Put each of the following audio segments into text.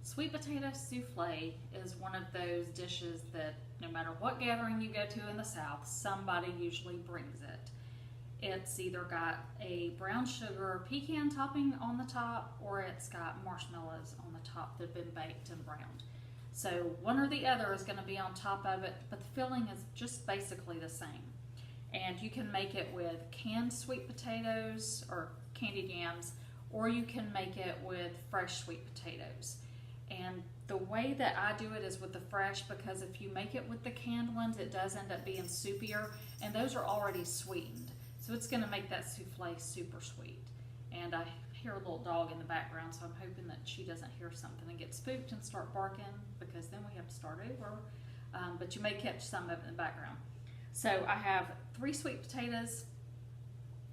Sweet potato souffle is one of those dishes that no matter what gathering you go to in the South, somebody usually brings it. It's either got a brown sugar pecan topping on the top, or it's got marshmallows on the top that have been baked and browned. So one or the other is going to be on top of it, but the filling is just basically the same. And you can make it with canned sweet potatoes or candied yams, or you can make it with fresh sweet potatoes. And the way that I do it is with the fresh, because if you make it with the canned ones, it does end up being soupier, and those are already sweetened. So it's going to make that souffle super sweet. And I hear a little dog in the background, so I'm hoping that she doesn't hear something and get spooked and start barking, because then we have to start over. But you may catch some of it in the background. So I have 3 sweet potatoes.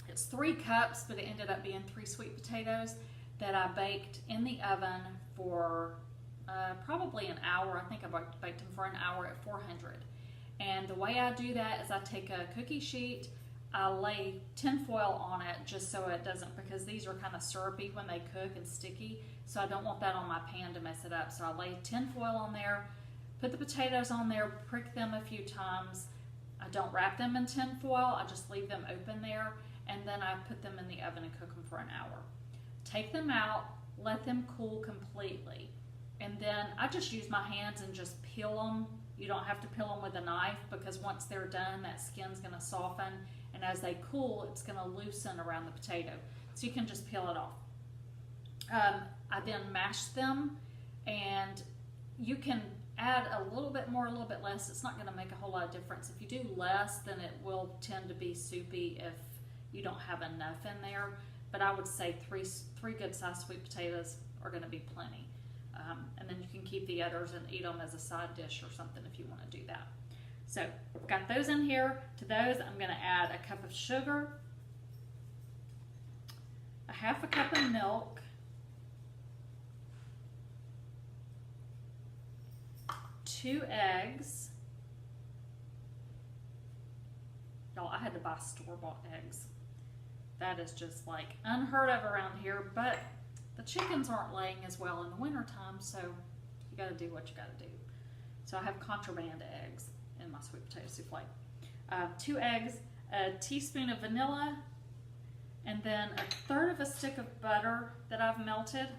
It's 3 cups, but it ended up being 3 sweet potatoes that I baked in the oven for probably an hour. I think I baked them for an hour at 400. And the way I do that is I take a cookie sheet, I lay tinfoil on it just so it doesn't, because these are kind of syrupy when they cook and sticky, so I don't want that on my pan to mess it up. So I lay tinfoil on there, put the potatoes on there, prick them a few times. I don't wrap them in tinfoil, I just leave them open there, and then I put them in the oven and cook them for an hour. Take them out, let them cool completely, and then I just use my hands and just peel them. You don't have to peel them with a knife, because once they're done, that skin's going to soften, and as they cool, it's going to loosen around the potato, so you can just peel it off. I then mash them, and you can add a little bit more, a little bit less. It's not going to make a whole lot of difference. If you do less, then it will tend to be soupy if you don't have enough in there. But I would say three good sized sweet potatoes are going to be plenty. And then you can keep the others and eat them as a side dish or something if you want to do that. So I've got those in here. To those, I'm going to add a cup of sugar, a half a cup of milk, 2 eggs. Y'all, I had to buy store-bought eggs. That is just like unheard of around here, but the chickens aren't laying as well in the wintertime, so you gotta do what you gotta do. So I have contraband eggs in my sweet potato souffle. 2 eggs, a teaspoon of vanilla, and then 1/3 of a stick of butter that I've melted.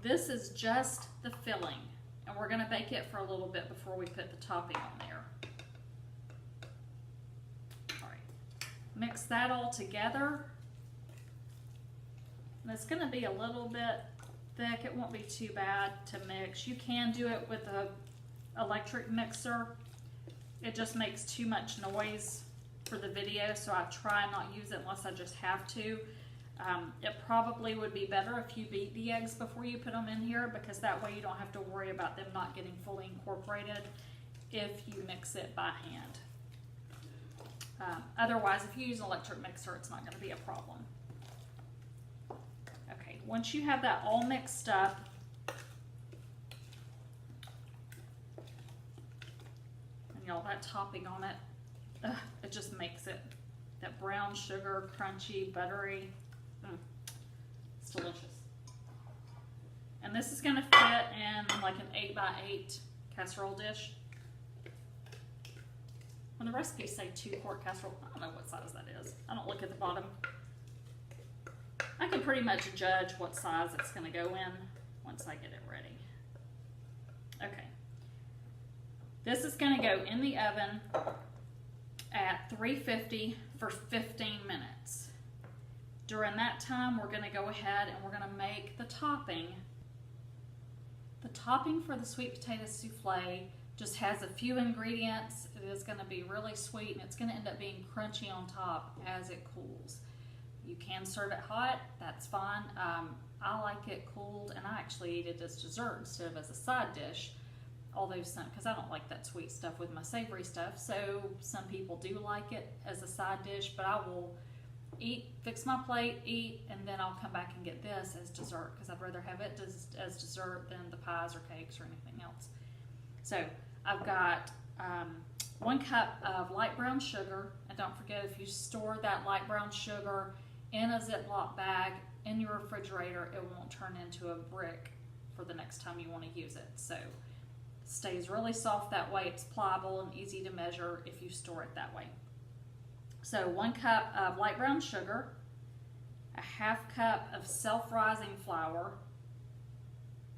This is just the filling, and we're gonna bake it for a little bit before we put the topping on there. All right, mix that all together. And it's gonna be a little bit thick. It won't be too bad to mix. You can do it with an electric mixer. It just makes too much noise for the video, so I try not use it unless I just have to. It probably would be better if you beat the eggs before you put them in here, because that way you don't have to worry about them not getting fully incorporated if you mix it by hand. Otherwise, if you use an electric mixer, it's not going to be a problem. Okay, once you have that all mixed up, and y'all, that topping on it, it just makes it that brown sugar, crunchy, buttery. It's delicious. And this is going to fit in like an 8x8 casserole dish. When the recipes say 2-quart casserole, I don't know what size that is. I don't look at the bottom. I can pretty much judge what size it's going to go in once I get it ready. Okay. This is going to go in the oven at 350 for 15 minutes. During that time, we're going to go ahead and we're going to make the topping. The topping for the sweet potato souffle just has a few ingredients. It is going to be really sweet, and it's going to end up being crunchy on top as it cools. You can serve it hot, that's fine. I like it cooled, and I actually eat it as dessert instead of as a side dish. Although some, because I don't like that sweet stuff with my savory stuff, so some people do like it as a side dish, but I will eat, fix my plate, eat, and then I'll come back and get this as dessert, because I'd rather have it as dessert than the pies or cakes or anything else. So I've got 1 cup of light brown sugar, and don't forget, if you store that light brown sugar in a Ziploc bag in your refrigerator. It won't turn into a brick for the next time you want to use it. So it stays really soft that way. It's pliable and easy to measure if you store it that way. So 1 cup of light brown sugar, a 1/2 cup of self-rising flour.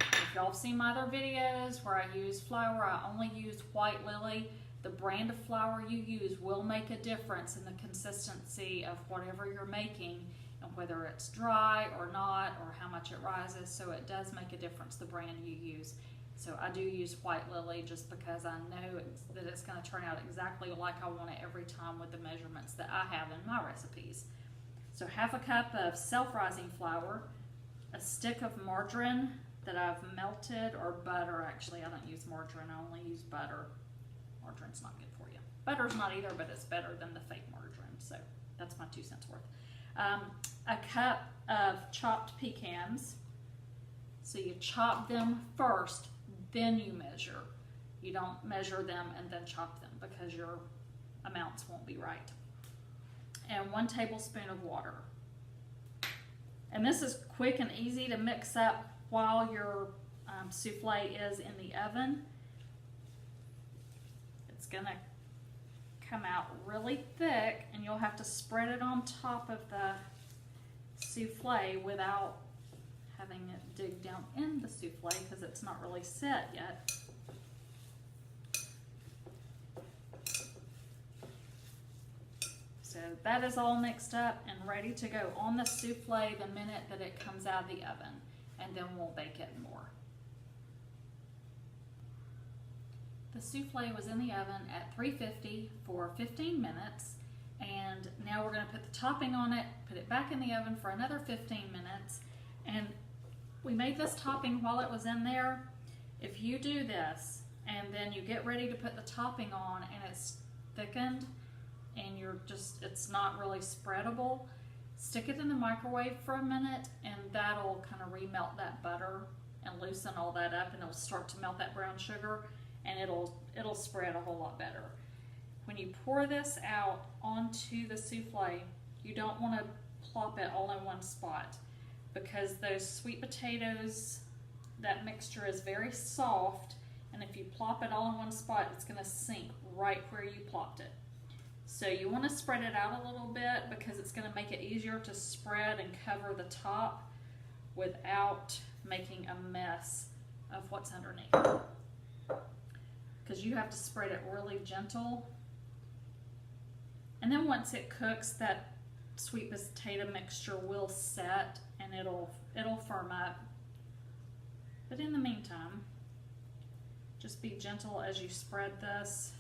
If y'all have seen my other videos where I use flour, I only use White Lily. The brand of flour you use will make a difference in the consistency of whatever you're making, and whether it's dry or not, or how much it rises. So it does make a difference the brand you use. So I do use White Lily just because I know that it's going to turn out exactly like I want it every time with the measurements that I have in my recipes. So 1/2 cup of self-rising flour, a stick of margarine that I've melted, or butter actually. I don't use margarine, I only use butter. Margarine's not good for you. Butter's not either, but it's better than the fake margarine. So that's my 2 cents worth. A cup of chopped pecans. So you chop them first, then you measure. You don't measure them and then chop them because your amounts won't be right. And 1 tablespoon of water. And this is quick and easy to mix up while your souffle is in the oven. It's going to come out really thick, and you'll have to spread it on top of the souffle without having it dig down in the souffle because it's not really set yet. So that is all mixed up and ready to go on the souffle the minute that it comes out of the oven, and then we'll bake it more. The souffle was in the oven at 350 for 15 minutes, and now we're going to put the topping on it, put it back in the oven for another 15 minutes, and we made this topping while it was in there. If you do this and then you get ready to put the topping on and it's thickened and it's not really spreadable, stick it in the microwave for a minute, and that'll kind of remelt that butter and loosen all that up, and it'll start to melt that brown sugar, and it'll spread a whole lot better. When you pour this out onto the souffle, you don't want to plop it all in one spot, because those sweet potatoes, that mixture is very soft, and if you plop it all in one spot, it's going to sink right where you plopped it. So you want to spread it out a little bit because it's going to make it easier to spread and cover the top without making a mess of what's underneath. Because you have to spread it really gentle. And then once it cooks, that sweet potato mixture will set and it'll firm up. But in the meantime, just be gentle as you spread this.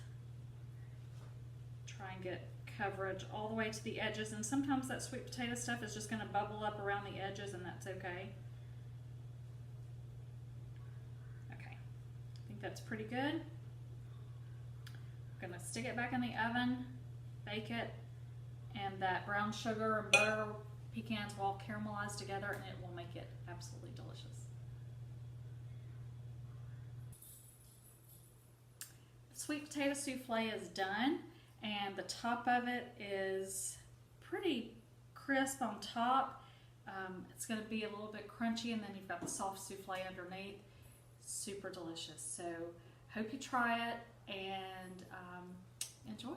Try and get coverage all the way to the edges, and sometimes that sweet potato stuff is just going to bubble up around the edges, and that's okay. Okay, I think that's pretty good. I'm going to stick it back in the oven, bake it, and that brown sugar and butter, pecans will all caramelize together, and it will make it absolutely delicious. The sweet potato souffle is done, and the top of it is pretty crisp on top. It's going to be a little bit crunchy, and then you've got the soft souffle underneath. Super delicious. So hope you try it and enjoy.